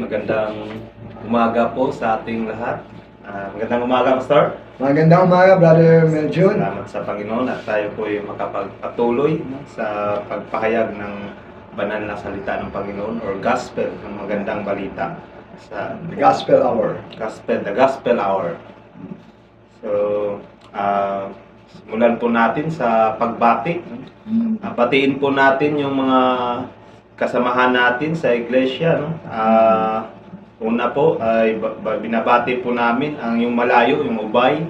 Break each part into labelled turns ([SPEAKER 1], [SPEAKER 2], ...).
[SPEAKER 1] magandang umaga po sa ating lahat. Magandang umaga, Pastor.
[SPEAKER 2] Magandang umaga, Brother Meljon.
[SPEAKER 1] Salamat sa Panginoon at tayo po ay makapagpatuloy sa pagpahayag ng banal na salita ng Panginoon or gospel, ng magandang balita sa
[SPEAKER 2] The Gospel Hour.
[SPEAKER 1] the gospel hour. So, simulan po natin sa pagbati. Batiin po natin yung mga kasamahan natin sa iglesia, no? Una po ay binabati po namin ang yung malayo, yung Ubay,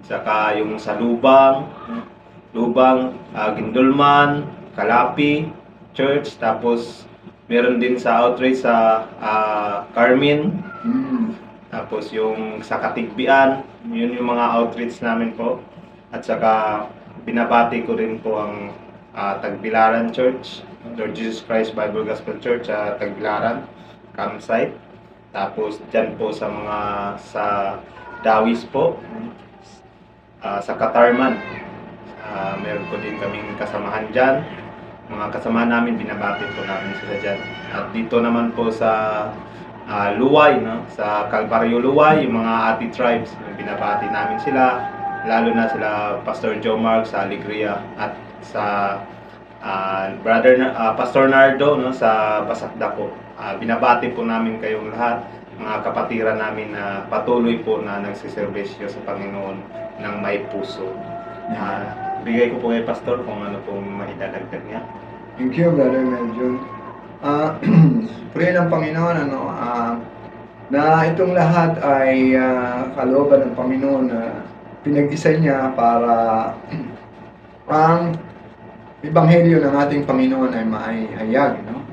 [SPEAKER 1] saka yung sa Lubang, Gindulman, Kalapi Church, tapos meron din sa outreach sa Carmen, tapos yung sa Katigbian, yun yung mga outreach namin po. At saka binabati ko rin po ang Tagbilaran Church, Lord Jesus Christ Bible Gospel Church sa Tagbilaran campsite. Tapos dyan po sa mga sa Dawis po, sa Katarman, meron po din kaming kasamahan dyan. Mga kasamahan namin, binabati po namin sila dyan. At dito naman po sa Luway, no? Sa Calvario Luway, yung mga Ati Tribes, binabati namin sila. Lalo na sila Pastor Joe Mark sa Alegria at sa Pastor Nardo, no, sa Basakda po. Binabati po namin kayong lahat, mga kapatiran namin na patuloy po na nagsiservisyo sa Panginoon ng may puso. Bigay ko po kay Pastor kung ano pong maidadagdag niya.
[SPEAKER 2] Thank you, Brother Meljon. Pray ng Panginoon, na itong lahat ay kalooban ng Panginoon na pinag-isa niya para ang Ebanghelyo ng ating Panginoon ay maihayag, no?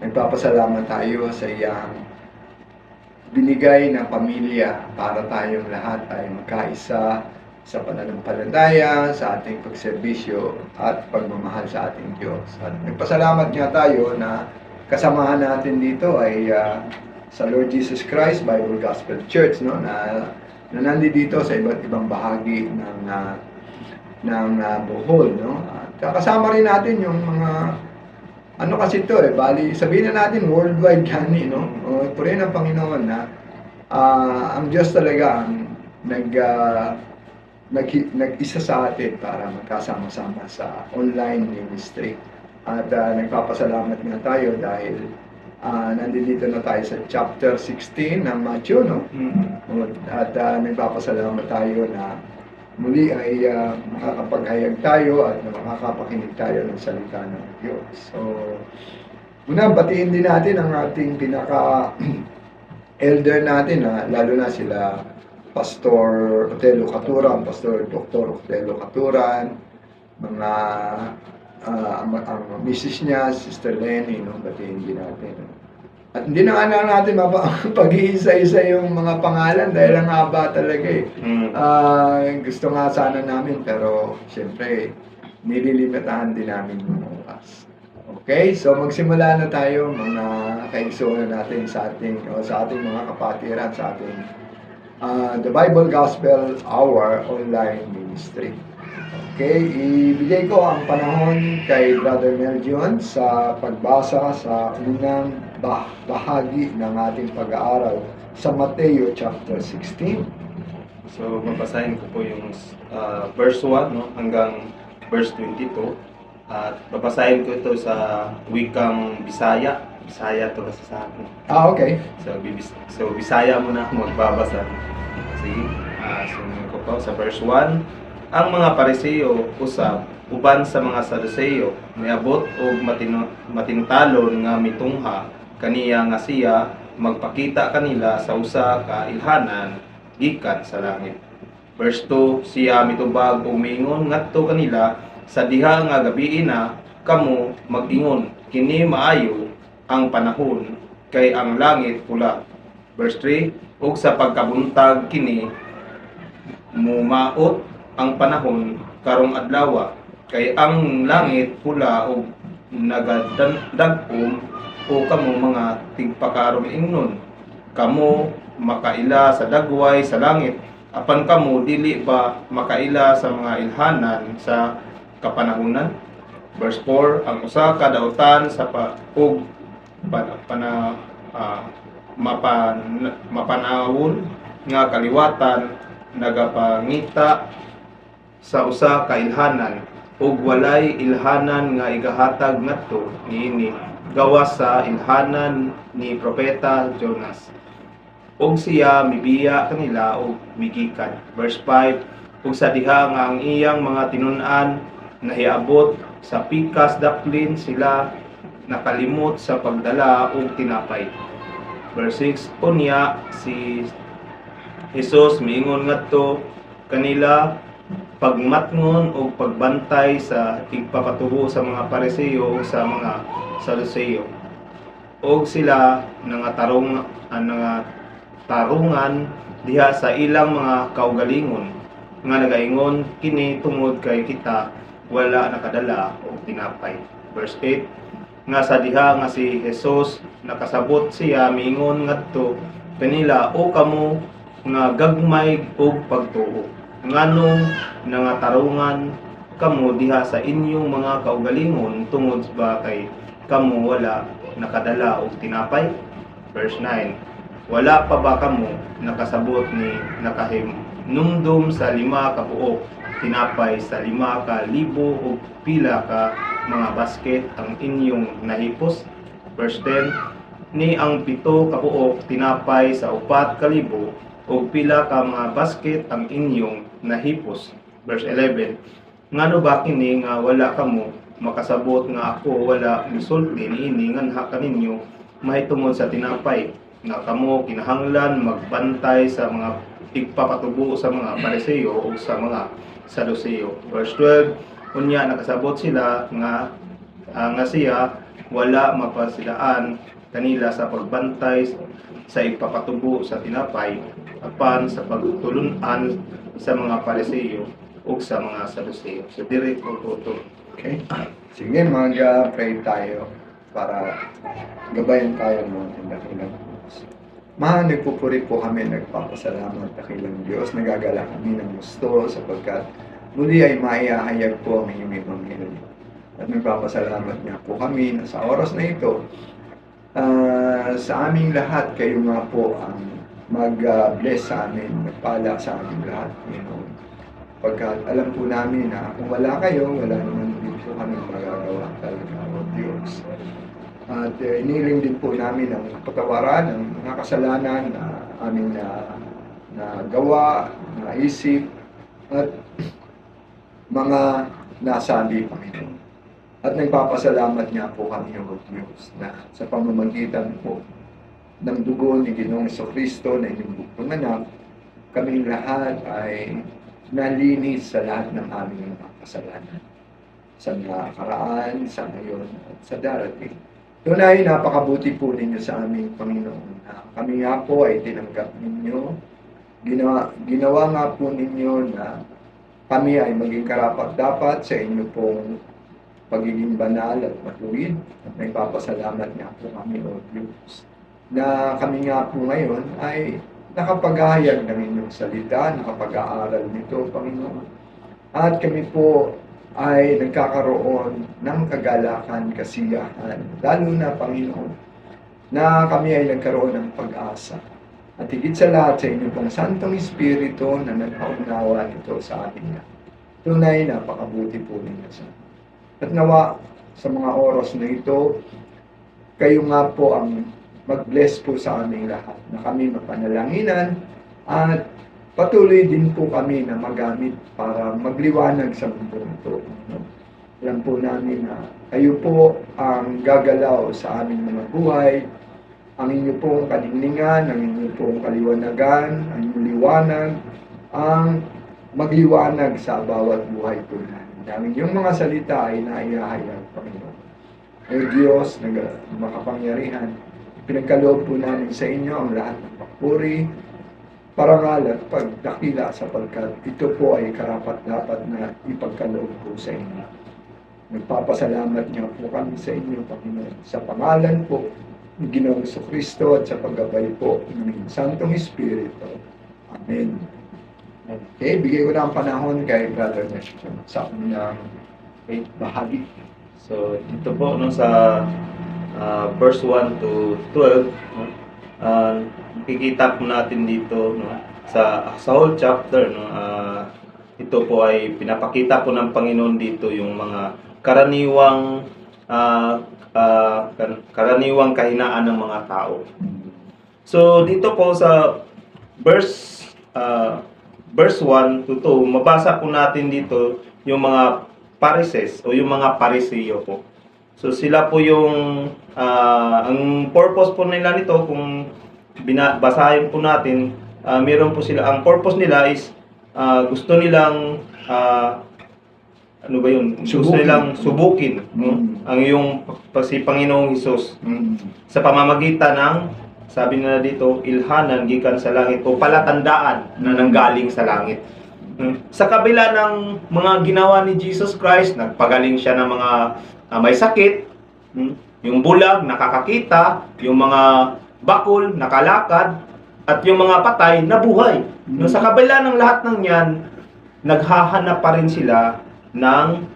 [SPEAKER 2] Nagpapasalamat tayo sa iyang binigay na pamilya para tayong lahat ay magkaisa sa pananampalataya, sa ating pagserbisyo at pagmamahal sa ating Diyos. At nagpasalamat nga tayo na kasamahan natin dito ay sa Lord Jesus Christ Bible Gospel Church, no? Na nandito sa iba't ibang bahagi ng Bohol, no? At kasama rin natin yung mga ano kasi ito bali sabihin na natin worldwide gani, no? Pray ng Panginoon na ang Diyos talaga ang nag-isa sa atin para magkasama-sama sa online ministry. At nagpapasalamat nga tayo dahil nandito na tayo sa chapter 16 ng Matthew, no? At nagpapasalamat tayo na muli ay makakapaghayag tayo at makakapakinig tayo ng salita ng Diyos. So, una, batiin din natin ang ating pinaka-elder natin, lalo na sila Pastor Otelo Caturan, Pastor Dr. Otelo Caturan, mga ang misis niya, Sister Lenny, no? Batiin din natin. At hindi na natin pag-iisa-isa yung mga pangalan dahil ang haba talaga gusto nga sana namin pero siyempre nililimitahan din namin yung oras. Okay, so magsimula na tayo mga kaigsunan natin sa ating mga kapatiran sa ating The Bible Gospel Hour online ministry. Okay, ibigay ko ang panahon kay Brother Meljon sa pagbasa sa unang bahagi ng ating pag-aaral sa Mateo chapter 16.
[SPEAKER 1] So, babasahin ko po yung verse 1, no, hanggang verse 22. At babasahin ko ito sa wikang Bisaya. Bisaya to kasi sa akin.
[SPEAKER 2] Okay.
[SPEAKER 1] So Bisaya muna ako magbabasa. Sige, sunod ko po sa verse 1. Ang mga Pariseo usab uban sa mga Saduceo niabot og matintalon nga mitungha kaniya nga siya magpakita kanila sa usa ka ilhanan gikan sa langit. Verse 2, siya mitubag og miingon ngadto kanila sa diha nga gabii na kamo mag-ingon kini maayo ang panahon kay ang langit pula. Verse 3, ug sa pagkabuntag kini mumaot ang panahon karong adlaw kay ang langit pula ug nagadag-om o kamo mga tigpakarong ingnon kamo makaila sa dagway sa langit apan kamo dili ba makaila sa mga ilhanan sa kapanahunan. Verse 4, ang usa ka dautan sa mapanawon nga kaliwatan nagapangita sa usa ka ilhanan ug walay ilhanan nga igahatag ngadto niini gawas sa ilhanan ni propeta Jonas. Ug siya mibiya kanila og migikan. Verse 5, ug sa diha nga ang iyang mga tinun-an nahiabot sa pikas daplin sila nakalimot sa pagdala og tinapay. Verse 6, unya si Jesus miingon ngadto kanila pagmatngon o pagbantay sa tigpapatubo sa mga Pariseo o sa mga Saduceo. Og sila tarungan diha sa ilang mga kaugalingon nga nagaingon kini tungod kay kita wala nakadala og tinapay. Verse 8, nga sa diha nga si Jesus nakasabot siya miingon ngadto kanila o kamo nga gagmay og pagtuo nganong nangatarungan kamo diha sa inyong mga kaugalingon tungod ba kay kamo wala nakadala og tinapay. Verse 9, wala pa ba kamo nakasabot ni nakahimnumdum sa 5 ka buok tinapay sa 5 ka libo o pila ka mga basket ang inyong nahipos. Verse 10, ni ang 7 ka buok tinapay sa 4 ka libo o pila ka mga basket ang inyong nahipos. Verse 11, ngano ba kini nga wala kamo makasabot nga ako wala misulti niini nganha kaninyo mahitungod sa tinapay nga kamo kinahanglan magbantay sa mga tigpapatubo sa mga Pariseo o sa mga Saduceo. Verse 12, unya nakasabot sila nga siya wala mapasilaan kanila sa pagbantay sa ipapatubo sa tinapay apan sa pagtulunan sa mga Pariseo o sa mga Saduceo. So dire ko tuto.
[SPEAKER 2] Okay? Sige, mag-pray tayo para gabayan tayo ng dakilang Diyos. Nagpupuri po kami, nagpapasalamat dakilang Diyos, nagagala kami ng gusto sapagkat muli ay maihahayag po ang inyong Ebanghelyo. At nagpapasalamat niya po kami na sa oras na ito, sa aming lahat, kayo nga po ang mag-bless sa amin, magpala sa aming lahat, Panginoon. Pagkat alam po namin na kung wala kayo, wala naman dito kami magagawa talaga, O Diyos. At iniling din po namin ang patawaran ng mga kasalanan na aming na gawa, naisip, at mga nasabi, Panginoon. At nagpapasalamat niya po kami, O Diyos, na sa pamamagitan po ng dugo ni Ginoong Jesucristo na inyong bukong kaming lahat ay nalinis sa lahat ng aming mga kasalanan. Sa nakaraan, sa ngayon, at sa darating. Tunay, napakabuti po ninyo sa aming Panginoon. Kami nga po ay tinanggap ninyo. Ginawa nga po ninyo na kami ay maging karapat-dapat sa inyo pong pagiging banal at matuwid. At may papasalamat nga po kami, O Diyos, na kami nga po ngayon ay nakapaghahayag ng inyong salita, nakapag-aaral nito, Panginoon. At kami po ay nagkakaroon ng kagalakan, kasiyahan, lalo na, Panginoon, na kami ay nagkaroon ng pag-asa. At higit sa lahat sa inyong pong Santong Espiritu na nagpaunawa nito sa atin na. Tunay, napakabuti po ninyo sa amin. At nawa sa mga oras na ito, kayo nga po ang mag-bless po sa aming lahat na kami mapanalanginan at patuloy din po kami na magamit para magliwanag sa mundo ito. Alam po namin na kayo po ang gagalaw sa aming mga buhay, ang inyo pong kalinglingan, ang inyo pong kaliwanagan, ang inyong liwanag, ang magliwanag sa bawat buhay po namin. Ang inyong mga salita ay naihahayag, Panginoon. O Diyos, makapangyarihan, pinagkaloob po namin sa inyo ang lahat ng papuri, parangal at pagdakila sapagkat ito po ay karapat-dapat na ipagkaloob po sa inyo. Nagpapasalamat niyo po kami sa inyo, Panginoon, sa pangalan po ng Ginoong Jesucristo at sa paggabay po ng Santong Espiritu. Amen. Okay, bigay ko na ang panahon kay Brother Nestor sa kanyang bahagi.
[SPEAKER 1] So dito po no sa verse 1 to 12, no? Makikita po natin dito, no, sa whole chapter, no, ito po ay pinapakita po ng Panginoon dito yung mga karaniwang karaniwang kahinaan ng mga tao. So dito po sa verse 1 to 2, mabasa po natin dito yung mga Pharisees o yung mga Pariseo po. So sila po yung ang purpose po nila nito, kung basahin po natin, meron po sila, ang purpose nila is gusto nilang ano ba yun? Gusto
[SPEAKER 2] Subukin.
[SPEAKER 1] nilang subukin, no? Ang yung si Panginoong Hesus sa pamamagitan ng, sabi nila dito, ilhanan gikan sa langit o palatandaan na nanggaling sa langit. Sa kabila ng mga ginawa ni Jesus Christ, nagpagaling siya ng mga may sakit, yung bulag nakakakita, yung mga bakol nakalakad, at yung mga patay nabuhay. No, sa kabila ng lahat ng yan, naghahanap pa rin sila ng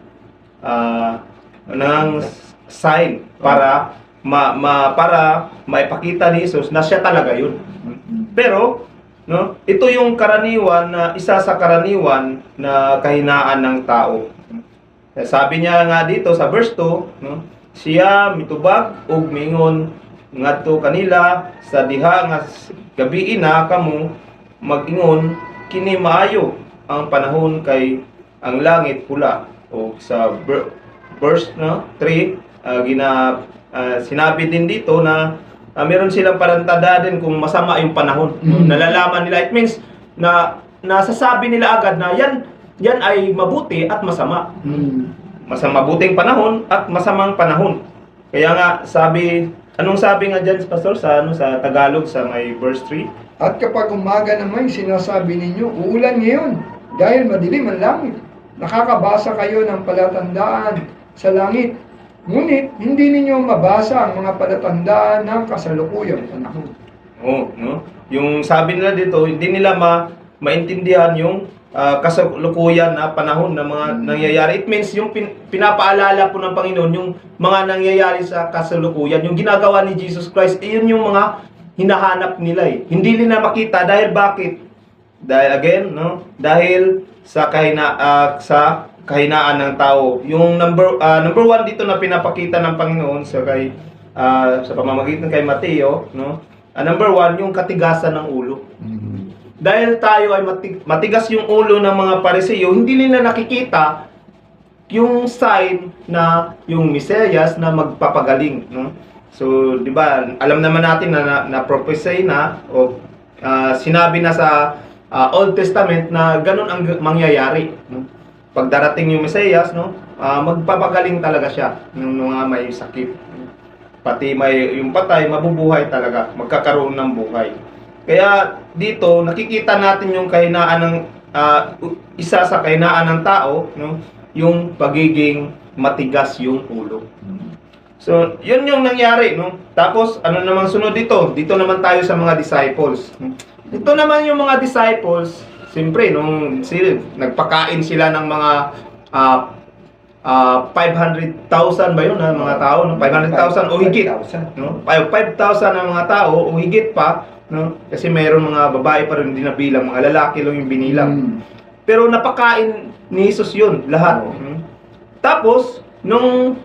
[SPEAKER 1] sign para para maipakita ni Jesus na siya talaga yun. Pero no, ito yung karaniwan na isa sa karaniwan na kahinaan ng tao. Sabi niya nga dito sa verse 2, no, siya mitubag ug mingon ngadto kanila sa diha nga gabi na kamo mag-ingon kini maayo ang panahon kay ang langit pula. O sa verse 3, sinabi din dito na meron silang parantanda din kung masama yung panahon. Nalalaman nila, it means na nasasabi nila agad na yan ay mabuti at masama. Mabuting panahon at masamang panahon. Kaya nga anong sabi nga dyan, Pastor, sa Tagalog sa may verse 3?
[SPEAKER 2] At kapag umaga naman, sinasabi ninyo, uulan ngayon dahil madilim ang langit. Nakakabasa kayo ng palatandaan sa langit. Ngunit hindi ninyo mabasa ang mga palatandaan ng kasalukuyang panahon.
[SPEAKER 1] No? Yung sabi nila dito, hindi nila maintindihan yung kasalukuyan na panahon na mga nangyayari. It means yung pinapaalala po ng Panginoon yung mga nangyayari sa kasalukuyan, yung ginagawa ni Jesus Christ, yun yung mga hinahanap nila eh. Hindi nila makita dahil bakit? Dahil again, no? Dahil sa kahinaan ng tao. Yung number one dito na pinapakita ng Panginoon sa pamamagitan kay Mateo, no? Number 1, yung katigasan ng ulo. Dahil tayo ay matigas yung ulo ng mga Pariseo, hindi nila nakikita yung sign na yung Mesiyas na magpapagaling, no? So, 'di ba? Alam naman natin na prophesy na o sinabi na sa Old Testament na ganun ang mangyayari, no? Pag darating yung Mesiyas, no? Magpapagaling talaga siya ng mga may sakit. Pati yung patay mabubuhay talaga, magkakaroon ng buhay. Kaya dito nakikita natin yung kahinaan ng isa sa kahinaan ng tao, no? Yung pagiging matigas yung ulo. So, yun yung nangyari, no? Tapos ano naman sunod dito? Dito naman tayo sa mga disciples. Ito naman yung mga disciples, siyempre nung nagpakain sila ng mga 500,000 ba yun na mga tao, no? 500,000 o higit, no? 5,000 na mga tao o higit pa, no? Kasi mayroon mga babae pa rin hindi nabilang, mga lalaki lang yung binilang. Pero napakain ni Jesus yun, lahat. Tapos, nung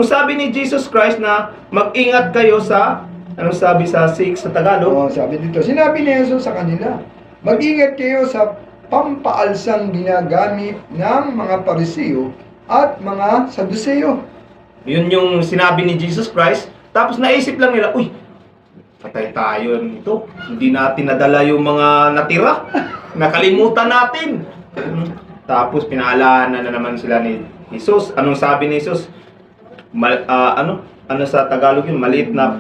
[SPEAKER 1] sabi ni Jesus Christ na mag-ingat kayo sa, anong sabi sa 6 sa Tagalog?
[SPEAKER 2] Sabi dito, sinabi ni Jesus sa kanila, mag-ingat kayo sa pampaalsang ginagamit ng mga Pariseo at mga Saduseo.
[SPEAKER 1] Yun yung sinabi ni Jesus Christ. Tapos naisip lang nila, uy, patay tayo nito. Hindi natin nadala yung mga natira. Nakalimutan natin. Tapos pinaalala na naman sila ni Jesus. Anong sabi ni Jesus? Ano sa Tagalog yun? Maliit na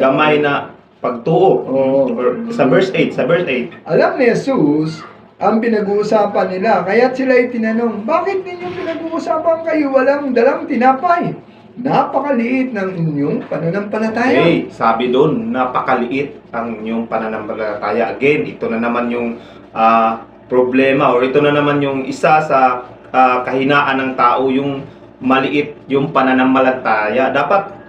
[SPEAKER 1] gamay na pagtuo. Sa verse 8.
[SPEAKER 2] Alam ni Jesus ang pinag-uusapan nila. Kaya't sila'y tinanong, bakit ninyo pinag-uusapan kayo walang dalang tinapay? Napakaliit ng inyong pananampalataya.
[SPEAKER 1] Okay, sabi doon, napakaliit ang inyong pananampalataya. Again, ito na naman yung problema or ito na naman yung isa sa kahinaan ng tao, yung maliit yung pananampalataya. Dapat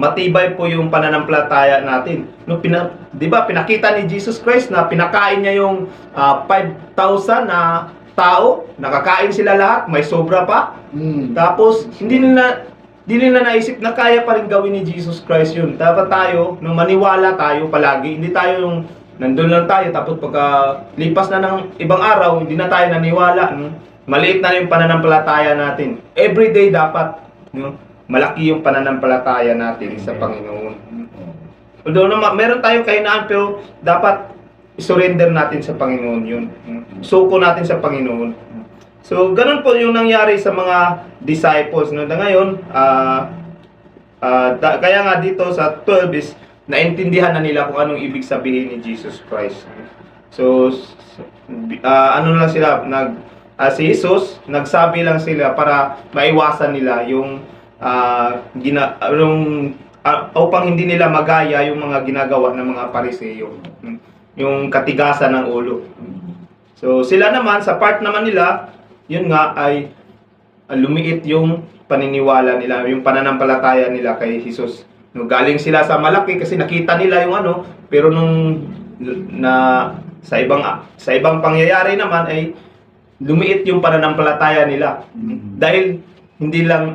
[SPEAKER 1] matibay po yung pananampalataya natin. No, 'di ba pinakita ni Jesus Christ na pinakain niya yung 5,000 na tao, nakakain sila lahat, may sobra pa. Tapos hindi nila naisip na kaya pa rin gawin ni Jesus Christ yun. Dapat tayo, nung maniwala tayo palagi, hindi tayo yung nandun lang tayo, tapos pagka lipas na ng ibang araw, hindi na tayo naniwala. Maliit na yung pananampalataya natin. Everyday dapat, malaki yung pananampalataya natin sa Panginoon. Although meron tayong kahinaan, pero dapat surrender natin sa Panginoon yun. Suko natin sa Panginoon. So, ganun po yung nangyari sa mga disciples. No? Na ngayon, kaya nga dito sa 12 is, naintindihan na nila kung anong ibig sabihin ni Jesus Christ. So, ano lang sila, si Jesus, nagsabi lang sila para maiwasan nila yung, upang hindi nila magaya yung mga ginagawa ng mga Pariseo. Yung katigasan ng ulo. So, sila naman, sa part naman nila, yun nga ay lumiit yung paniniwala nila, yung pananampalataya nila kay Jesus. No, galing sila sa malaki kasi nakita nila yung pero nung sa ibang pangyayari naman ay lumiit yung pananampalataya nila. Dahil hindi ang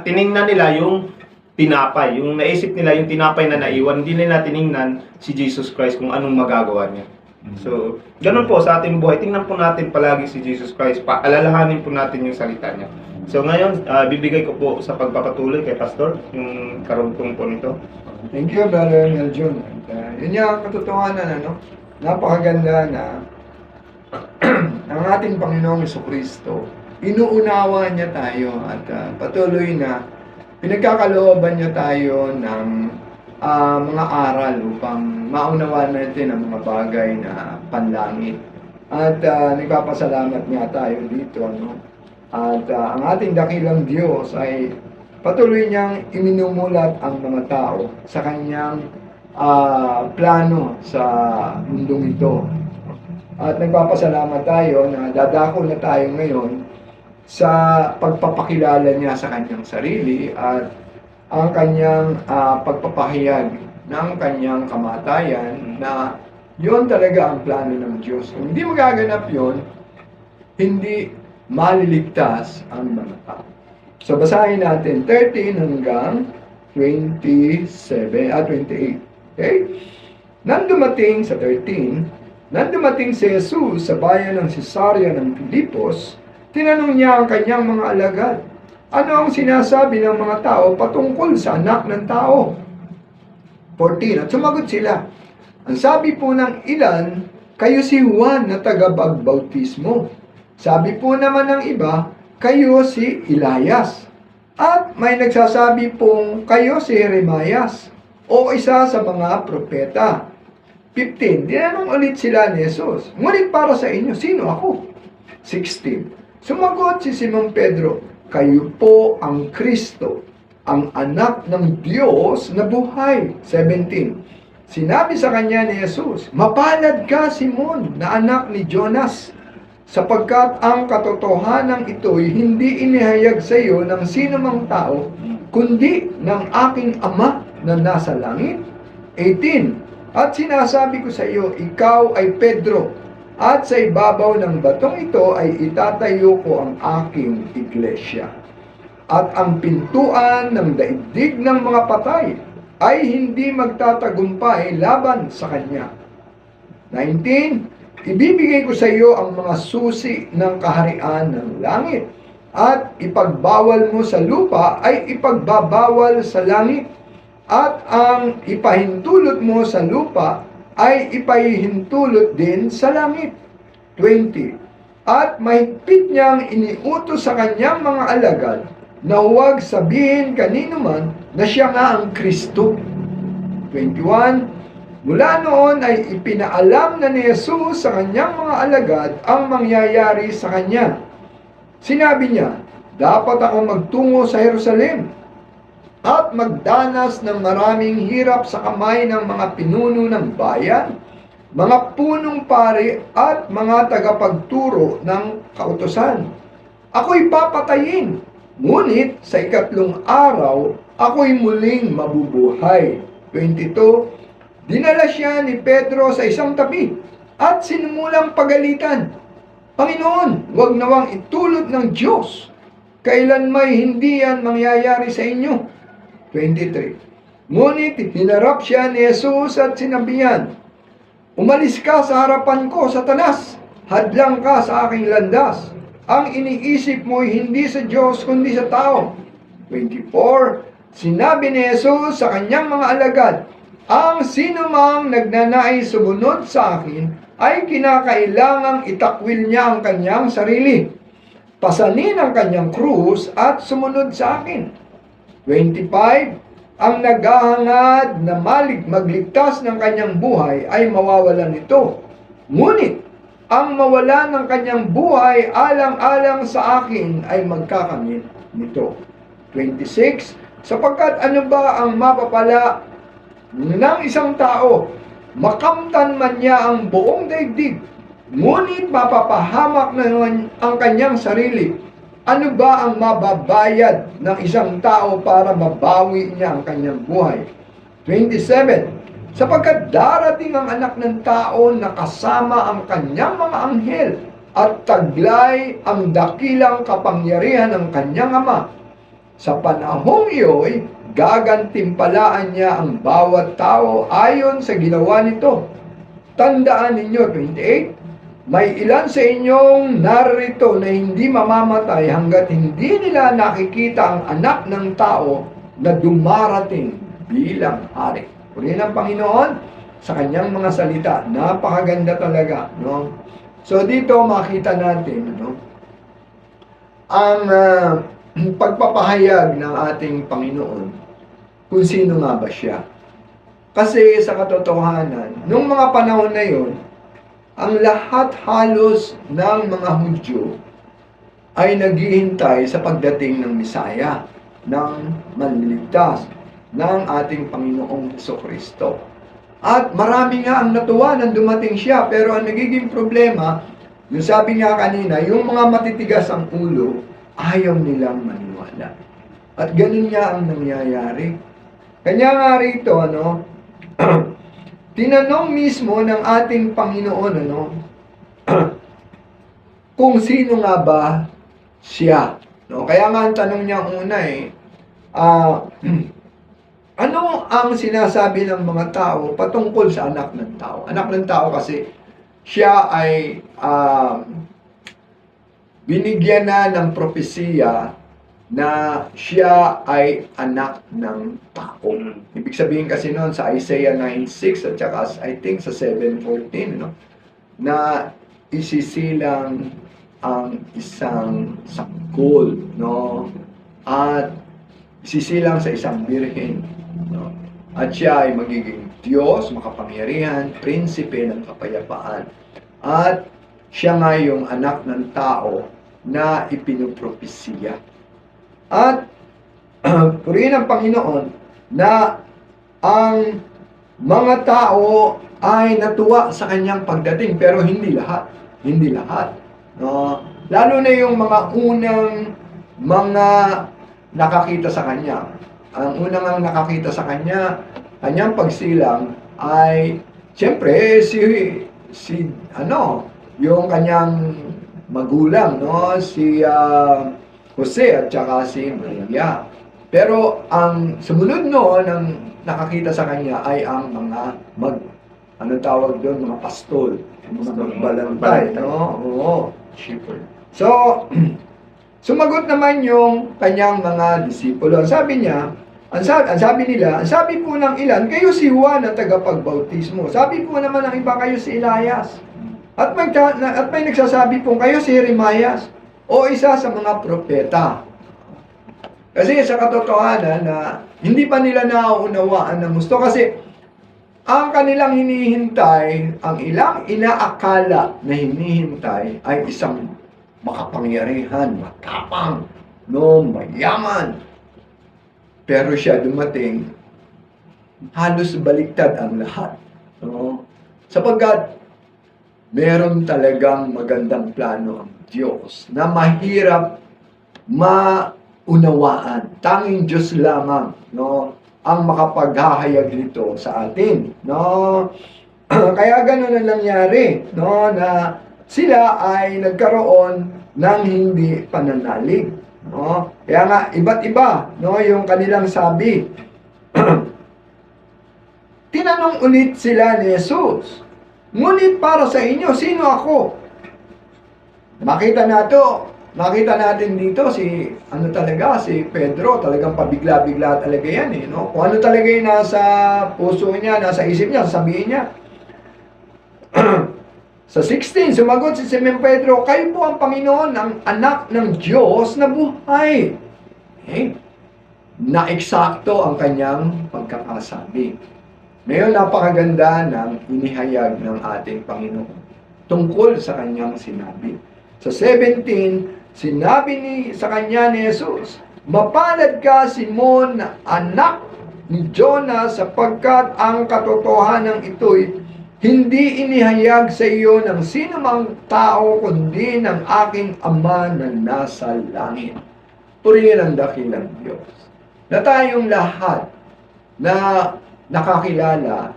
[SPEAKER 1] tiningnan nila yung tinapay, yung naisip nila yung tinapay na naiwan, hindi nila tiningnan si Jesus Christ kung anong magagawa niya. So, ganun po sa ating buhay. Tingnan po natin palagi si Jesus Christ. Alalahanin po natin yung salita niya. So, ngayon, bibigay ko po sa pagpapatuloy kay Pastor yung karugtong po nito.
[SPEAKER 2] Thank you, Brother Meljun. Yun yung katotohanan, napakaganda na ang ating Panginoong Jesucristo, inuunawa niya tayo at patuloy na pinagkakalooban niya tayo ng mga aral upang maunawaan natin ang mga bagay na panlangit. At nagpapasalamat nga tayo dito. At ang ating dakilang Diyos ay patuloy niyang iminumulat ang mga tao sa kanyang plano sa mundong ito. At nagpapasalamat tayo na dadako na tayo ngayon sa pagpapakilala niya sa kanyang sarili at ang kanyang pagpapahayag ng kanyang kamatayan na yon talaga ang plano ng Diyos. Kung hindi magaganap yon, hindi maliligtas ang mga tao. So basahin natin 13 hanggang 28. Okay? Nandumating sa 13, nandumating si Jesus sa bayan ng Cesarea ng Filipos, tinanong niya ang kanyang mga alagad, ano ang sinasabi ng mga tao patungkol sa anak ng tao? 14. At sumagot sila, ang sabi po ng ilan, kayo si Juan na tagapagbautismo. Sabi po naman ng iba, kayo si Elias. At may nagsasabi pong kayo si Jeremias o isa sa mga propeta. 15. Tinanong ulit sila ni Jesus, ngunit para sa inyo, sino ako? 16. Sumagot si Simon Pedro, kayo po ang Kristo, ang anak ng Diyos na buhay. 17. Sinabi sa kanya ni Jesus, mapalad ka, Simon, na anak ni Jonas, sapagkat ang katotohanan ito'y hindi inihayag sa iyo ng sino mang tao, kundi ng aking Ama na nasa langit. 18. At sinasabi ko sa iyo, ikaw ay Pedro, at sa ibabaw ng batong ito ay itatayo ko ang aking iglesia. At ang pintuan ng daigdig ng mga patay ay hindi magtatagumpay laban sa kanya. 19. Ibibigay ko sa iyo ang mga susi ng kaharian ng langit, at ipagbawal mo sa lupa ay ipagbabawal sa langit, at ang ipahintulot mo sa lupa ay ipahintulot din sa langit. 20. At mahigpit niyang iniutos sa kanyang mga alagad na huwag sabihin kanino man na siya nga ang Kristo. 21. Mula noon ay ipinaalam na ni Jesus sa kanyang mga alagad ang mangyayari sa kanya. Sinabi niya, dapat ako magtungo sa Jerusalem at magdanas ng maraming hirap sa kamay ng mga pinuno ng bayan, mga punong pari at mga tagapagturo ng kautusan. ako'y papatayin. Ngunit sa ikatlong araw, ako'y muling mabubuhay. 22, dinala siya ni Pedro sa isang tabi at sinimulang pagalitan. Panginoon, huwag nawang itulot ng Diyos. Kailan may hindi yan mangyayari sa inyo? 23. Ngunit hinarap siya ni Jesus at sinabihan, umalis ka sa harapan ko, Satanas. Hadlang ka sa aking landas. Ang iniisip mo'y hindi sa Diyos kundi sa tao. 24. Sinabi ni Jesus sa kanyang mga alagad, ang sinumang nagnanais sumunod sa akin ay kinakailangang itakwil niya ang kanyang sarili. Pasanin ang kanyang krus at sumunod sa akin. 25. Ang naghahangad na magligtas ng kanyang buhay ay mawawalan nito. Ngunit, ang mawala ng kanyang buhay alang-alang sa akin ay magkakamit nito. 26. Sapagkat ano ba ang mapapala ng isang tao? Makamtan man niya ang buong daigdig, ngunit mapapahamak naman ang kanyang sarili. Ano ba ang mababayad ng isang tao para mabawi niya ang kanyang buhay? 27. Sapagkat darating ang anak ng tao na kasama ang kanyang mga anghel at taglay ang dakilang kapangyarihan ng kanyang ama. Sa panahong iyo'y gagantimpalaan niya ang bawat tao ayon sa ginawa nito. Tandaan ninyo, 28, may ilan sa inyong narito na hindi mamamatay hanggat hindi nila nakikita ang anak ng tao na dumarating bilang hari. Purihin ang Panginoon sa kanyang mga salita. Napakaganda talaga, no? So dito makita natin, no, ang pagpapahayag ng ating Panginoon kung sino nga ba siya. Kasi sa katotohanan, nung mga panahon na yon, ang lahat halos ng mga Hudyo ay naghihintay sa pagdating ng Misaya, ng manliligtas, ng ating Panginoong Jesucristo. At marami nga ang natuwa nang dumating siya, pero ang nagiging problema, yung sabi nga kanina, yung mga matitigas ang ulo, ayaw nilang maniwala. At ganun nga ang nangyayari. Kanya nga rito, tinanong mismo ng ating Panginoon, kung sino nga ba siya. No? Kaya nga ang tanong niya una ano ang sinasabi ng mga tao patungkol sa anak ng tao? Anak ng tao kasi siya ay binigyan na ng propesiya na siya ay anak ng tao. Ibig sabihin kasi noon sa Isaiah 9:6 at saka I think sa 7:14, na isisilang ang isang sanggol, at isisilang sa isang birhen, at siya ay magiging Diyos, makapangyarihan, prinsipe ng kapayapaan. At siya nga yung anak ng tao na ipinupropesiya. At purihin ang Panginoon na ang mga tao ay natuwa sa kanyang pagdating, pero hindi lahat. Hindi lahat. Lalo na yung mga unang mga nakakita sa kanya. Ang unang nakakita sa kanya, kanyang pagsilang ay siyempre yung kanyang magulang, si Jose at saka si Maria. Pero ang sumunod ng nakakita sa kanya ay ang mga mga pastol, mga magbalantay, Oo.
[SPEAKER 1] Shepherd.
[SPEAKER 2] So, sumagot naman yung kanyang mga disipulo. Ang sabi po ng ilan, kayo si Juan na tagapagbautismo. Sabi po naman ng iba, kayo si Elias. At may nagsasabi po, kayo si Jeremias o isa sa mga propeta. Kasi sa katotohanan na hindi pa nila nauunawaan ng gusto. Kasi ang kanilang hinihintay, ang ilang inaakala na hinihintay ay isang makapangyarihan, matapang, mayaman. Pero siya dumating, halos baliktad ang lahat. Sapagkat meron talagang magandang plano ang Diyos na mahirap maunawaan. Tanging Diyos lamang, no, ang makapaghahayag nito sa atin, no. Kaya gano'n ang nangyari, no, na sila ay nagkaroon ng hindi pananalig, no. Kaya nga iba't iba, no, yung kanilang sabi. Tinanong ulit sila ni Jesus, ngunit para sa inyo, sino ako? Makita natin dito si si Pedro, talagang pabigla-bigla talaga yan no? Kung ano talaga yung nasa puso niya, nasa isip niya, sabihin niya. Sa 16, sumagot si Simon Pedro, kayo po ang Panginoon, ang anak ng Diyos na buhay. Na eksakto ang kanyang pagkakasabi. Ngayon, napakaganda ng inihayag ng ating Panginoon tungkol sa kanyang sinabi. Sa 17, sinabi sa kanya ni Jesus, mapalad ka, Simon, anak ni Jonas, sapagkat ang katotohanan ito'y hindi inihayag sa iyo ng sino mang tao, kundi ng aking Ama na nasa langit. Purihin ang dakilang Diyos. Na tayong lahat na nakakilala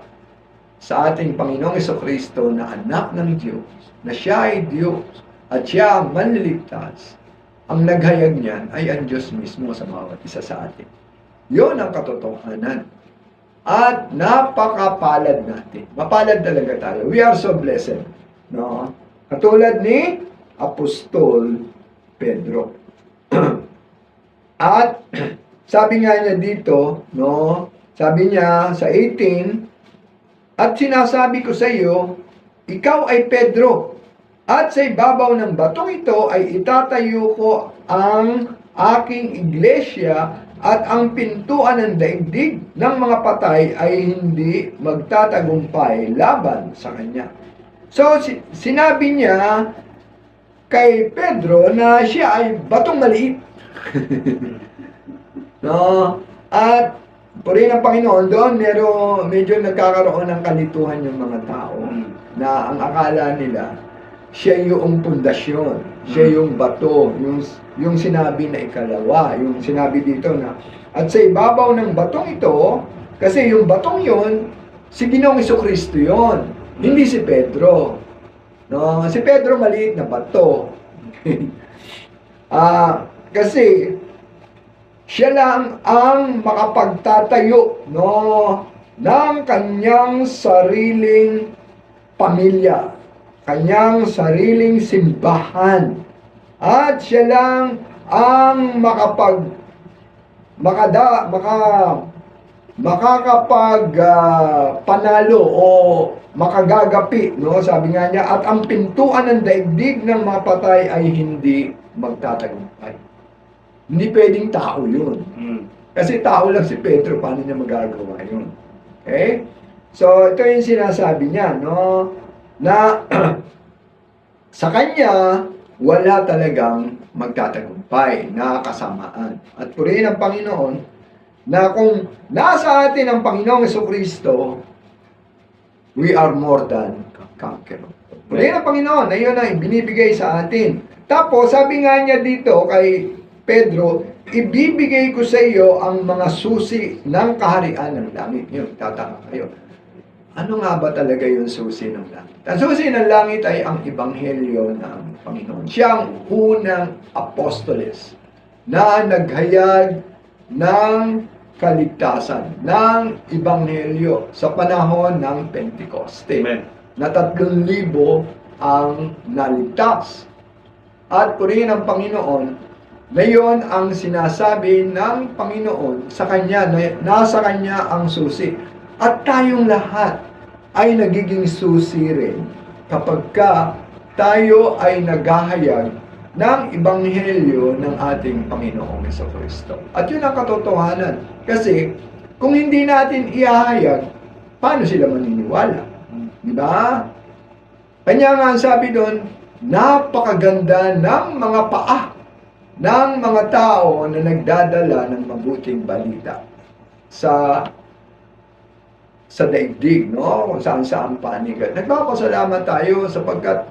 [SPEAKER 2] sa ating Panginoong Jesucristo na anak ng Diyos, na siya ay Diyos at siya ang manliligtas, ang naghayag niyan ay ang Diyos mismo sa bawat isa sa atin. Yun ang katotohanan. At napakapalad natin. Mapalad talaga tayo. We are so blessed. No? Katulad ni Apostol Pedro. At sabi nga niya dito, no, sabi niya sa 18, at sinasabi ko sa iyo, ikaw ay Pedro, at sa ibabaw ng batong ito ay itatayo ko ang aking iglesia, at ang pintuan ng daigdig ng mga patay ay hindi magtatagumpay laban sa kanya. So, sinabi niya kay Pedro na siya ay batong maliit. No? At purihin ang Panginoon, doon medyo nagkakaroon ng kalituhan yung mga tao na ang akala nila siya yung pundasyon, siya yung bato, yung sinabi na ikalawa, yung sinabi dito na at sa ibabaw ng batong ito, kasi yung batong yon si Ginoong Jesucristo yon, hindi si Pedro. No, si Pedro maliit na bato. Kasi siya lang ang makapagtatayo, no, ng kanyang sariling pamilya, kanyang sariling simbahan. At siya lang ang panalo o makagagapi, no? Sabi nga niya, at ang pintuan ng daigdig ng mga patay ay hindi magtatagumpay. Hindi pwedeng tao yun. Kasi tao lang si Pedro, paano niya magagawa yun? Okay? So, ito yung sinasabi niya, no? Na sa kanya, wala talagang magtatagumpay na kasamaan. At purihin ang Panginoon na kung nasa atin ang Panginoong Jesucristo, we are more than conquerors. Purihin ang Panginoon na yun ay binibigay sa atin. Tapos, sabi nga niya dito kay Pedro, ibibigay ko sa iyo ang mga susi ng kaharian ng langit. Yun, tataka kayo. Ano nga ba talaga yung susi ng langit? Ang susi ng langit ay ang ebanghelyo ng Panginoon. Siya ang unang apostoles na naghayag ng kaligtasan, ng ebanghelyo sa panahon ng Pentecoste.
[SPEAKER 1] Amen.
[SPEAKER 2] Na 3,000 ang naligtas. At purihin ang Panginoon na yon ang sinasabi ng Panginoon sa Kanya, na nasa Kanya ang susi. At tayong lahat ay nagiging susi rin kapag tayo ay naghahayag ng ebanghelyo ng ating Panginoong Jesucristo. At yun ang katotohanan. Kasi kung hindi natin ihahayag, paano sila maniniwala? Diba? Kanya nga ang sabi doon, napakaganda ng mga paa ng mga tao na nagdadala ng mabuting balita sa daigdig, no? Kung saan-saan panigan. Nagpapasalamat tayo sapagkat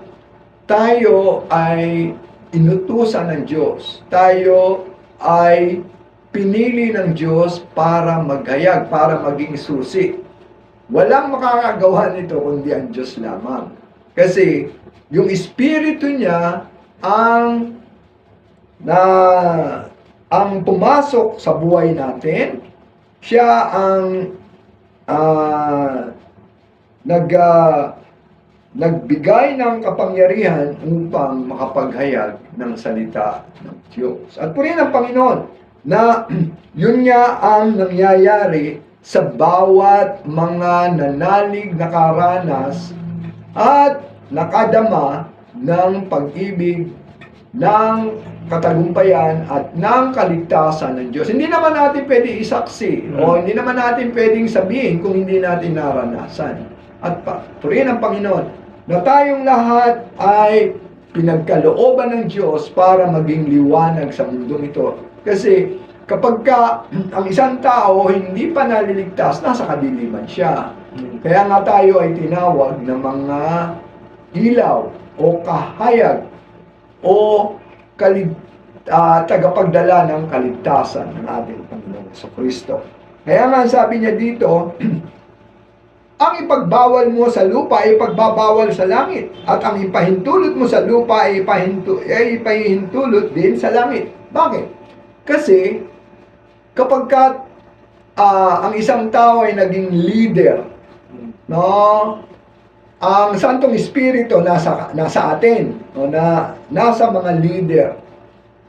[SPEAKER 2] tayo ay inutusan ng Diyos. Tayo ay pinili ng Diyos para maghayag, para maging susi. Walang makakagawa nito kundi ang Diyos lamang. Kasi yung Espiritu niya ang pumasok sa buhay natin. Siya ang nagbigay ng kapangyarihan upang makapaghayag ng salita ng Diyos. At purihin ang Panginoon na yun nga ang nangyayari sa bawat mga nanalig na karanas at nakadama ng pag-ibig, ng katagumpayan at ng kaligtasan ng Diyos. Hindi naman natin pwede isaksi o hindi naman natin pwedeng sabihin kung hindi natin naranasan. At purihin ang Panginoon na tayong lahat ay pinagkalooban ng Diyos para maging liwanag sa mundong ito. Kasi kapag ang isang tao hindi pa naliligtas, nasa kadiliman siya. Kaya nga tayo ay tinawag na mga ilaw o kahayag o tagapagdala ng kaligtasan ng ating Panginoon sa Kristo. Kaya nga sabi niya dito, ang ipagbawal mo sa lupa ay ipagbabawal sa langit, at ang ipahintulot mo sa lupa ay ipahintulot din sa langit. Bakit? Kasi kapag ang isang tao ay naging leader, no, ang Santong Espiritu nasa atin, no, nasa mga leader,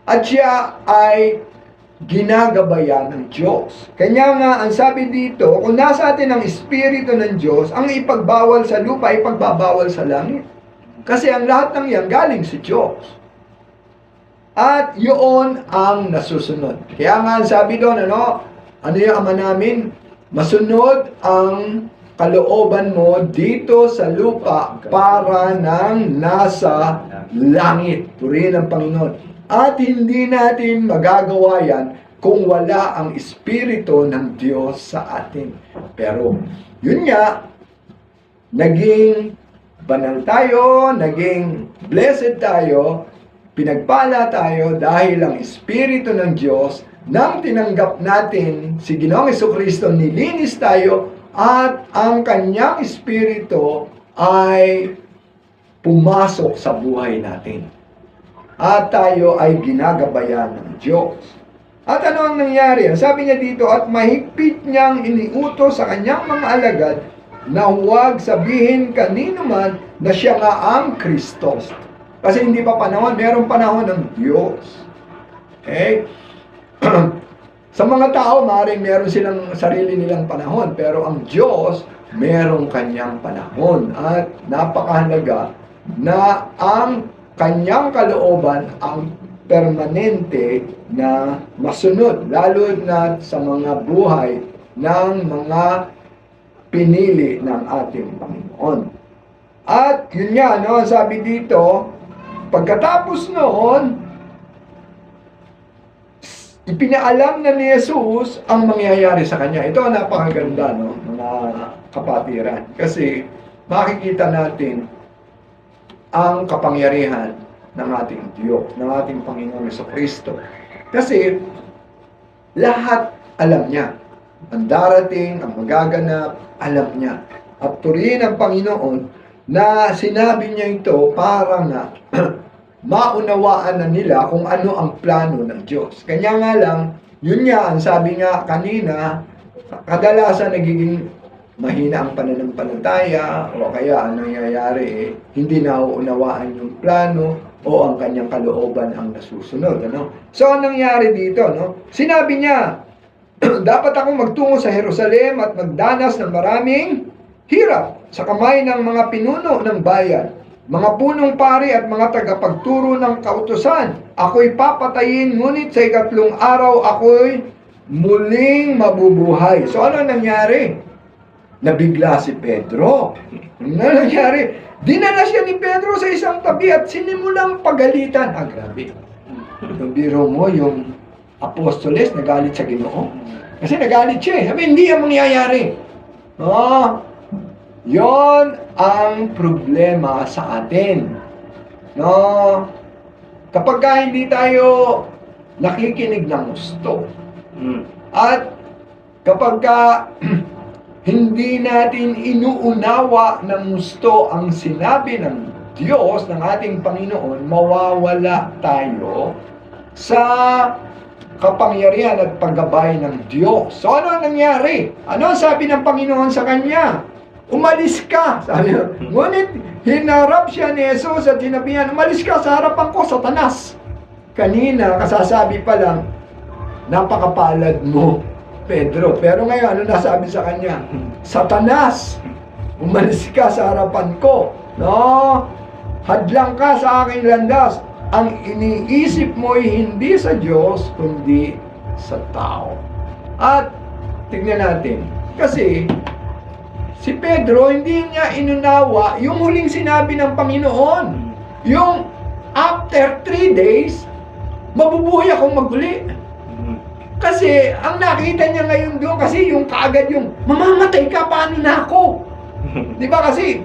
[SPEAKER 2] at siya ay ginagabayan ng Diyos. Kanya nga, ang sabi dito, kung nasa atin ang Espiritu ng Diyos, ang ipagbawal sa lupa, ipagbabawal sa langit. Kasi ang lahat ng yan galing sa Diyos. At yun ang nasusunod. Kaya nga, ang sabi doon, ano yung Ama namin? Masunod ang kalooban mo dito sa lupa para nang nasa langit. Purihin ang Panginoon. At hindi natin magagawa yan kung wala ang Espiritu ng Diyos sa atin. Pero, yun nga, naging banal tayo, naging blessed tayo, pinagpala tayo dahil ang Espiritu ng Diyos, nang tinanggap natin si Ginoong Jesucristo, nilinis tayo, at ang kanyang Espiritu ay pumasok sa buhay natin. At tayo ay ginagabayan ng Diyos. At ano ang nangyari? Sabi niya dito, at mahigpit niyang iniutos sa kanyang mga alagad na huwag sabihin kanino man na siya nga ang Kristo. Kasi hindi pa panahon, mayroong panahon ng Diyos. Okay? Sa mga tao, maaaring meron silang sarili nilang panahon, pero ang Diyos, merong kanyang panahon. At napakahalaga na ang kanyang kalooban ang permanente na masunod, lalo na sa mga buhay ng mga pinili ng ating Panginoon. At yun nga, sabi dito, pagkatapos noon, ipinaalam na ni Jesus ang mangyayari sa kanya. Ito ang napakaganda, mga kapatiran. Kasi makikita natin ang kapangyarihan ng ating Diyos, ng ating Panginoon Jesucristo. Kasi lahat alam niya. Ang darating, ang magaganap, alam niya. At purihin ang Panginoon na sinabi niya ito para na maunawaan na nila kung ano ang plano ng Diyos. Kanya nga lang, yun nga, ang sabi nga kanina, kadalasan nagiging mahina ang pananampalataya o kaya ang nangyayari hindi nauunawaan yung plano o ang kanyang kalooban ang nasusunod. So, ang nangyari dito, sinabi niya, dapat akong magtungo sa Jerusalem at magdanas ng maraming hirap sa kamay ng mga pinuno ng bayan, mga punong pari at mga tagapagturo ng kautusan. Ako'y papatayin, ngunit sa ikatlong araw ako'y muling mabubuhay. So, ano nangyari? Nabigla si Pedro. Ano nangyari? Dinala siya ni Pedro sa isang tabi at sinimulang pagalitan. Grabe. Yung biro mo, yung apostoles, nagalit sa Ginoo. Kasi nagalit siya. Sabi, hindi ang mangyayari. Yon ang problema sa atin. kapag ka hindi tayo nakikinig ng gusto,
[SPEAKER 1] Mm.
[SPEAKER 2] at kapag ka hindi natin inuunawa ng gusto ang sinabi ng Diyos, ng ating Panginoon, mawawala tayo sa kapangyarihan at paggabay ng Diyos. So ano ang nangyari? Ano ang sabi ng Panginoon sa kanya? Umalis ka, sabi niya. Ngunit hinarap siya ni Jesus at sinabihan, umalis ka sa harapan ko, Satanas. Kanina, kasasabi pa lang, napakapalad mo, Pedro. Pero ngayon, ano nasabi sa kanya? Satanas, umalis ka sa harapan ko. No? Hadlang ka sa aking landas. Ang iniisip mo'y hindi sa Diyos, kundi sa tao. At, tignan natin. Kasi, si Pedro, hindi niya inunawa yung huling sinabi ng Panginoon. Yung, after 3 days, mabubuhay akong maguli. Kasi, ang nakita niya ngayon doon, kasi yung kaagad yung, mamamatay ka, paano na ako? Di ba kasi,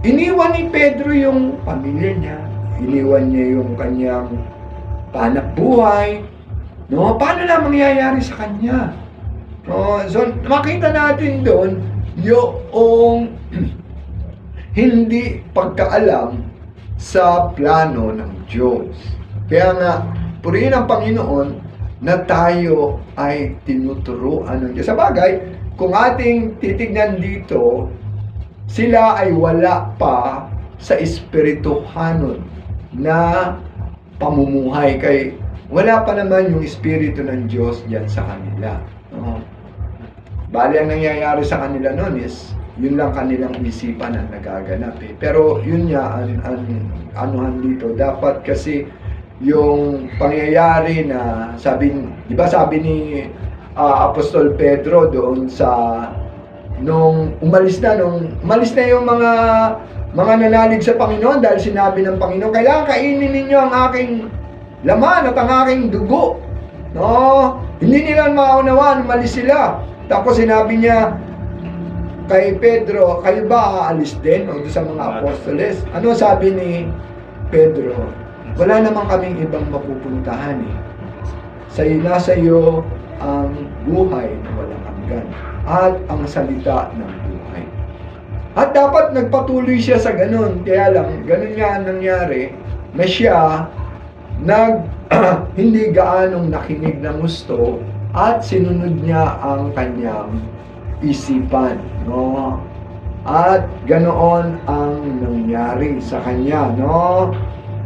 [SPEAKER 2] iniwan ni Pedro yung pamilya niya, iniwan niya yung kanyang panak buhay, no? Paano na mangyayari sa kanya? No? So, makita natin doon, yung hindi pagkaalam sa plano ng Diyos. Kaya nga, purihin ang Panginoon, na tayo ay tinuturuan ng Diyos. Sa bagay, kung ating titignan dito, sila ay wala pa sa espirituhanon na pamumuhay. Kay wala pa naman yung espiritu ng Diyos diyan sa kanila. Bali, ang nangyayari sa kanila noon is, yun lang kanilang isipan ang nagaganap. Pero yun nga, anuhan dito, dapat kasi yung pangyayari na sabi, di ba sabi ni Apostol Pedro doon sa nung umalis na yung mga nanalig sa Panginoon dahil sinabi ng Panginoon, kailangan kainin ninyo ang aking laman at ang aking dugo. No? Hindi nila maunawaan, umalis sila. Tapos sinabi niya kay Pedro, kayo ba aalis din? O sa mga apostoles? Ano sabi ni Pedro? Wala naman kaming ibang mapupuntahan eh. Nasa iyo ang buhay na walang hanggan at ang salita ng buhay. At dapat nagpatuloy siya sa ganun. Kaya lang, ganun nga ang nangyari na siya hindi gaanong nakinig ng gusto at sinunod niya ang kanyang isipan. No? At ganoon ang nangyari sa kanya. No?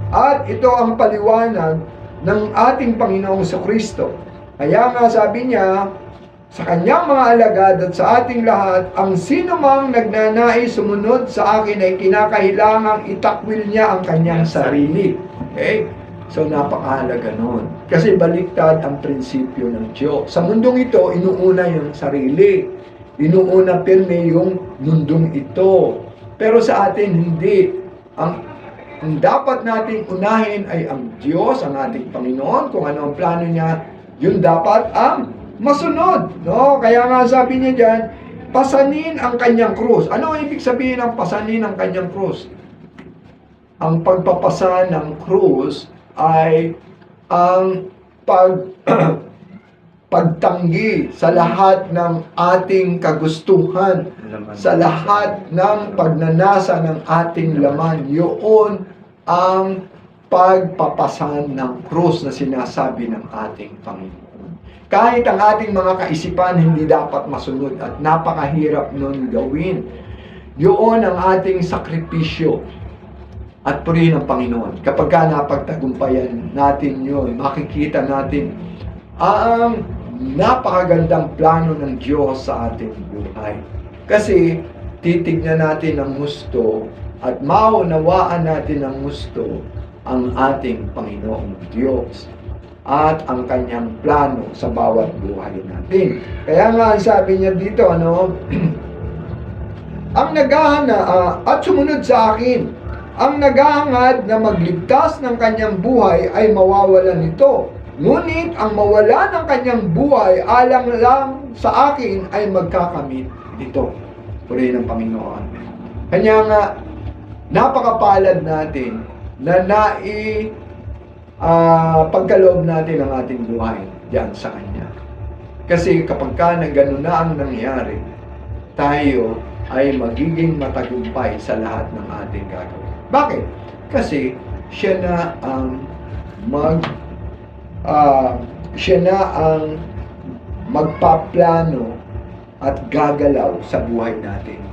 [SPEAKER 2] At ito ang paliwanag ng ating Panginoong Kristo. Kaya nga sabi niya, sa kanyang mga alagad at sa ating lahat, ang sino mang nagnanais sumunod sa akin ay kinakailangang itakwil niya ang kanyang sarili. Okay? So napakahalaga nun. Kasi baliktad ang prinsipyo ng Diyos. Sa mundong ito, inuuna yung sarili. Inuuna pirme yung mundong ito. Pero sa atin, hindi. Ang dapat nating unahin ay ang Diyos, ang ating Panginoon, kung ano ang plano niya, yun dapat ang masunod. No? Kaya nga sabi niya dyan, pasanin ang kanyang krus. Ano ang ibig sabihin ng pasanin ang kanyang krus? Ang pagpapasa ng krus ay ang pagtanggi sa lahat ng ating kagustuhan, sa lahat ng pagnanasa ng ating laman. Yun ang pagpapasan ng krus na sinasabi ng ating Panginoon. Kahit ang ating mga kaisipan hindi dapat masunod at napakahirap nun gawin. Yun ang ating sakripisyo at purihin ng Panginoon. Kapag ka napagtagumpayan natin yun, makikita natin ang napakagandang plano ng Diyos sa ating buhay. Kasi titignan natin ang gusto at maunawaan natin ang gusto ang ating Panginoong Diyos at ang kanyang plano sa bawat buhay natin. Kaya nga sabi niya dito, ang naghahana at sumunod sa akin, ang naghahangad na magligtas ng kanyang buhay ay mawawalan nito. Ngunit ang mawala ng kanyang buhay alang lang sa akin ay magkakamit dito. Purihin ng Panginoon. Kanya nga, napakapalad natin na pagkaloob natin ng ating buhay diyan sa Kanya. Kasi kapag ka na gano'n na ang nangyari, tayo ay magiging matagumpay sa lahat ng ating gagawin. Bakit? Kasi siya na ang magpaplano at gagalaw sa buhay natin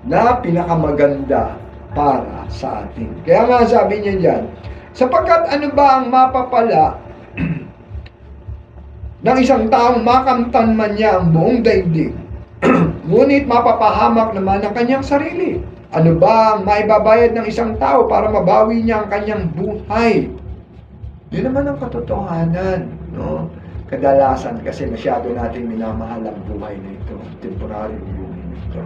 [SPEAKER 2] na pinakamaganda para sa atin. Kaya nga sabi niya diyan, sapagkat ano ba ang mapapala ng isang taong makamtan man niya ang buong daigdig, ngunit mapapahamak naman ang kanyang sarili? Ano ba ang maibabayad ng isang tao para mabawi niya ang kanyang buhay? Yun naman ang katotohanan, no? Kadalasan kasi masyado nating minamahal ang buhay na ito, temporary buhay na ito.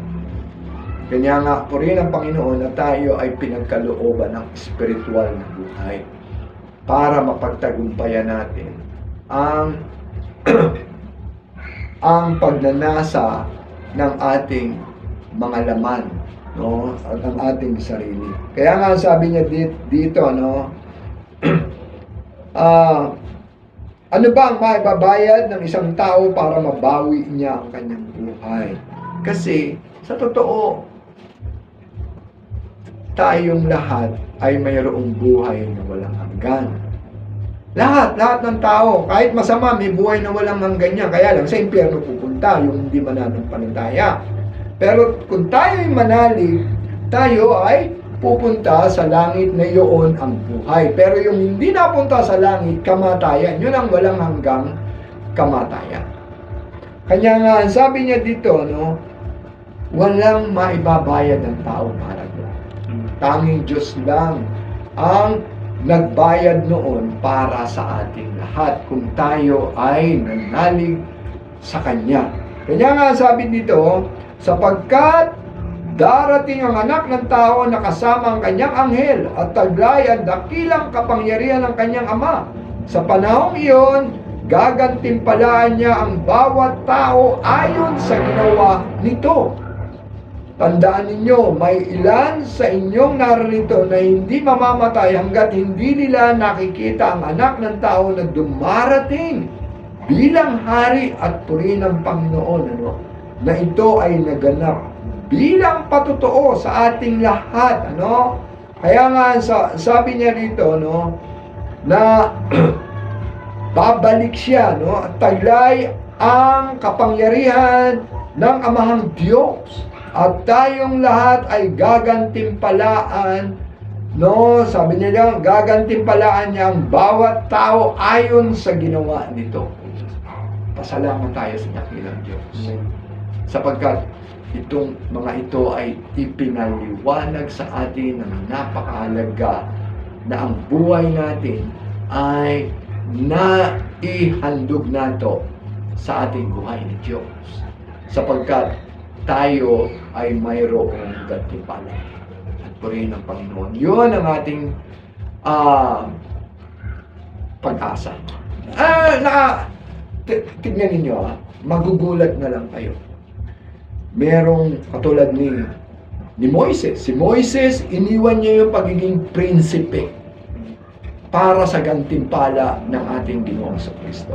[SPEAKER 2] Kanya nga po rin ang Panginoon na tayo ay pinagkalooban ng spiritual na buhay para mapagtagumpayan natin ang ang pagnanasa ng ating mga laman, no, at ang ating sarili. Kaya nga sabi niya dito, no, ano ba ang maibabayad ng isang tao para mabawi niya ang kanyang buhay? Kasi sa totoo, tayong lahat ay mayroong buhay na walang hanggan. Lahat ng tao, kahit masama, may buhay na walang hanggan niya. Kaya lang, sa impyerno pupunta, yung hindi mananampalataya. Pero kung tayo ay manalig, tayo ay pupunta sa langit na iyon ang buhay. Pero yung hindi napunta sa langit, kamatayan. Yun ang walang hanggang kamatayan. Kanya nga, sabi niya dito, no, walang maibabayad ng tao para doon. Tanging Diyos lang ang nagbayad noon para sa ating lahat kung tayo ay nanalig sa Kanya. Kanya nga sabi dito, sapagkat darating ang anak ng tao na kasama ang kanyang anghel at taglay ang dakilang kapangyarihan ng kanyang ama. Sa panahong iyon, gagantimpalaan niya ang bawat tao ayon sa ginawa nito. Tandaan ninyo, may ilan sa inyong narito na hindi mamamatay hanggat hindi nila nakikita ang anak ng tao na dumarating bilang hari at puri ng Panginoon, ano? Na ito ay naganap bilang patotoo sa ating lahat, ano? Kaya nga sabi niya rito, no, na babalik siya, no, at taglay ang kapangyarihan ng Amahang Diyos. At tayong lahat ay gagantimpalaan, no, sabi niya, gagantimpalaan niya ang bawat tao ayon sa ginawa nito. Pasalamat tayo sa dakilang Diyos. Sapagkat itong mga ito ay ipinaliwanag sa atin ng napakahalaga na ang buhay natin ay naihandog nato sa ating buhay ni Diyos. Sapagkat tayo ay mayroong gantimpala at purihin ng Panginoon. Yun ang ating pag-asa. Tignan ninyo, magugulat na lang kayo. Merong katulad ni Moises. Si Moises, iniwan niya yung pagiging prinsipe para sa gantimpala ng ating Ginoong Kristo.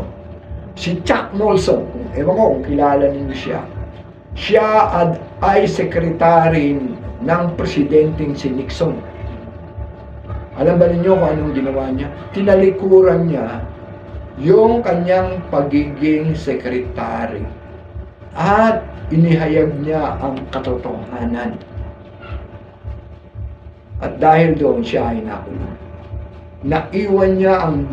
[SPEAKER 2] Si Chuck Molson, ewan ko kung kilala ninyo siya. Siya ay sekretary ng presidenteng si Nixon. Alam ba ninyo kung anong ginawa niya? Tinalikuran niya yung kanyang pagiging sekretary at inihayag niya ang katotohanan. At dahil doon siya ay nakulong. Naiwan niya ang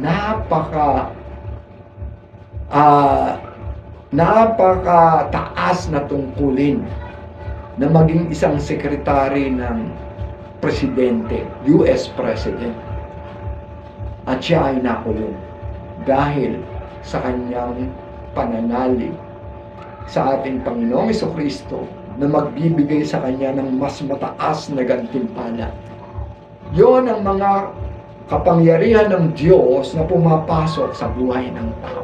[SPEAKER 2] napakataas na tungkulin na maging isang sekretary ng presidente, US President. At siya ay nakulong dahil sa kanyang pananalig sa ating Panginoong Jesucristo na magbibigay sa kanya ng mas mataas na gantimpala. Yon ang mga kapangyarihan ng Diyos na pumapasok sa buhay ng tao.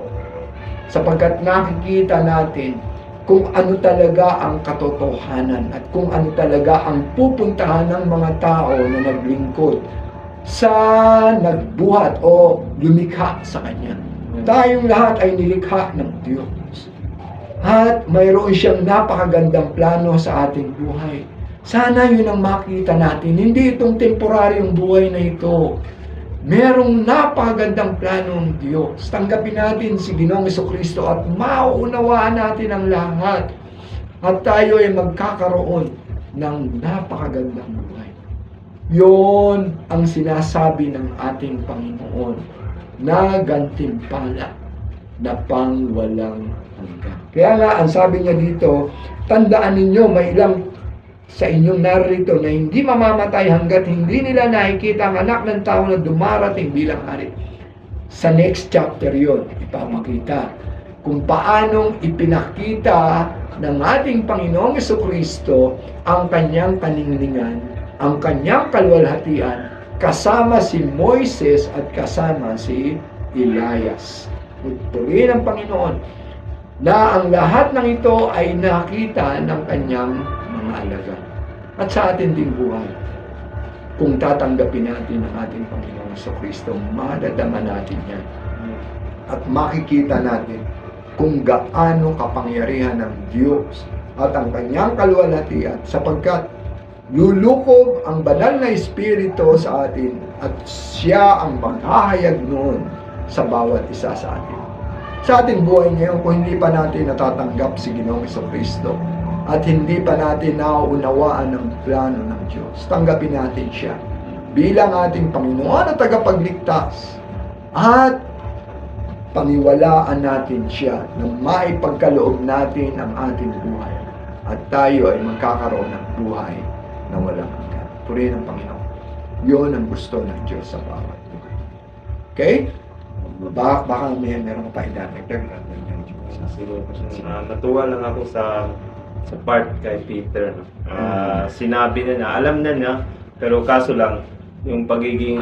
[SPEAKER 2] Sapagkat nakikita natin kung ano talaga ang katotohanan at kung ano talaga ang pupuntahan ng mga tao na naglingkod sa nagbuhat o lumikha sa Kanya. Tayong lahat ay nilikha ng Diyos. At mayroon siyang napakagandang plano sa ating buhay. Sana yun ang makita natin. Hindi itong temporaryong buhay na ito. Merong napakagandang plano ng Diyos. Tanggapin natin si Ginoong Jesucristo at mauunawaan natin ang lahat. At tayo ay magkakaroon ng napakagandang buhay. Yon ang sinasabi ng ating Panginoon na gantimpala na pangwalang hanggan. Kaya nga, ang sabi niya dito, tandaan ninyo, may ilang sa inyong narito na hindi mamamatay hanggat hindi nila nakikita ang anak ng tao na dumarating bilang hari. Sa next chapter yon, ipapakita kung paanong ipinakita ng ating Panginoong Jesucristo ang kanyang paningningan, ang kanyang kaluwalhatian, kasama si Moises at kasama si Elias. Purihin ang Panginoon na ang lahat ng ito ay nakita ng kanyang mga alagad. At sa atin ding buhay, kung tatanggapin natin ang ating Panginoong Jesucristo, madadama natin yan. At makikita natin kung gaano kapangyarihan ng Diyos at ang kanyang kaluwalhatian sapagkat lulukob ang banal na Espiritu sa atin at siya ang maghahayag noon sa bawat isa sa atin. Sa ating buhay ngayon, kung hindi pa natin natatanggap si Ginoong Jesucristo at hindi pa natin nauunawaan ang plano ng Diyos, tanggapin natin siya bilang ating Panginoon at tagapagligtas at paniwalaan natin siya na maipagkaloob natin ang ating buhay at tayo ay magkakaroon ng buhay na walang hanggan. Purihin ang Panginoon. Yun ang gusto ng Diyos sa bawat buhay. Okay? Baka meron ka pa idadagdag.
[SPEAKER 1] Natuwa lang ako sa part kay Peter. Sinabi na alam na niya, pero kaso lang yung pagiging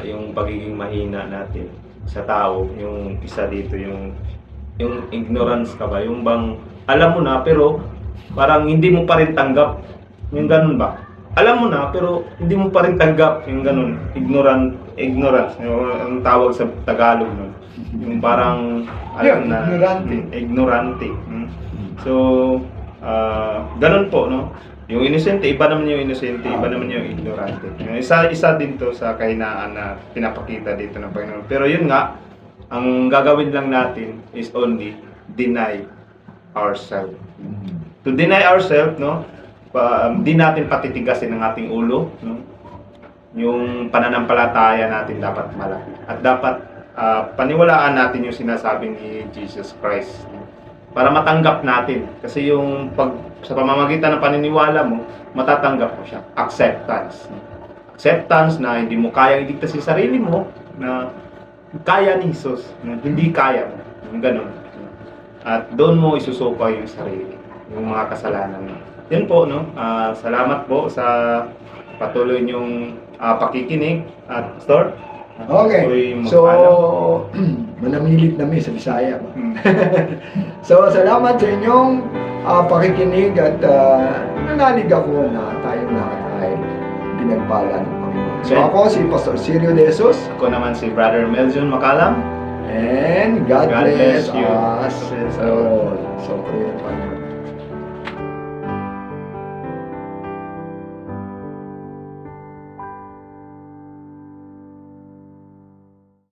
[SPEAKER 1] yung pagiging mahina natin sa tao, yung isa dito yung ignorance ka ba, yung bang alam mo na pero parang hindi mo pa rin tanggap, yung ganun ba? Alam mo na pero hindi mo pa rin tanggap, yung ganun, ignorance, yung tawag sa Tagalog nun. Yung parang alam na ignorante. So ganun po, no? Yung inosente, iba naman yung inosente, iba naman yung ignorante. Yung isa din to sa kahinaan na pinapakita dito ng Panginoon. Pero yun nga, ang gagawin lang natin is only deny ourselves. To deny ourselves, no? Di natin patitigasin ang ating ulo, no? Yung pananampalataya natin dapat malaki. At dapat paniwalaan natin yung sinasabi ni Jesus Christ, no? Para matanggap natin. Kasi yung sa pamamagitan ng paniniwala mo, matatanggap mo siya. Acceptance. Acceptance na hindi mo kayang idigtas sa sarili mo, na kaya ni Jesus, na hindi kaya mo. Yung ganun. At doon mo isusuka yung sarili, yung mga kasalanan mo. Yan po, no? Salamat po sa patuloy niyong pakikinig at Pastor.
[SPEAKER 2] Okay, so manamilit namin sa Bisaya. So salamat sa inyong pakikinig at nanalig ako na tayong lahat ay pinagpala ng Panginoon. So ako si Pastor Sirio De Jesus.
[SPEAKER 1] Ako naman si Brother Meljon Macalam.
[SPEAKER 2] And God bless
[SPEAKER 1] you.
[SPEAKER 2] us. So pray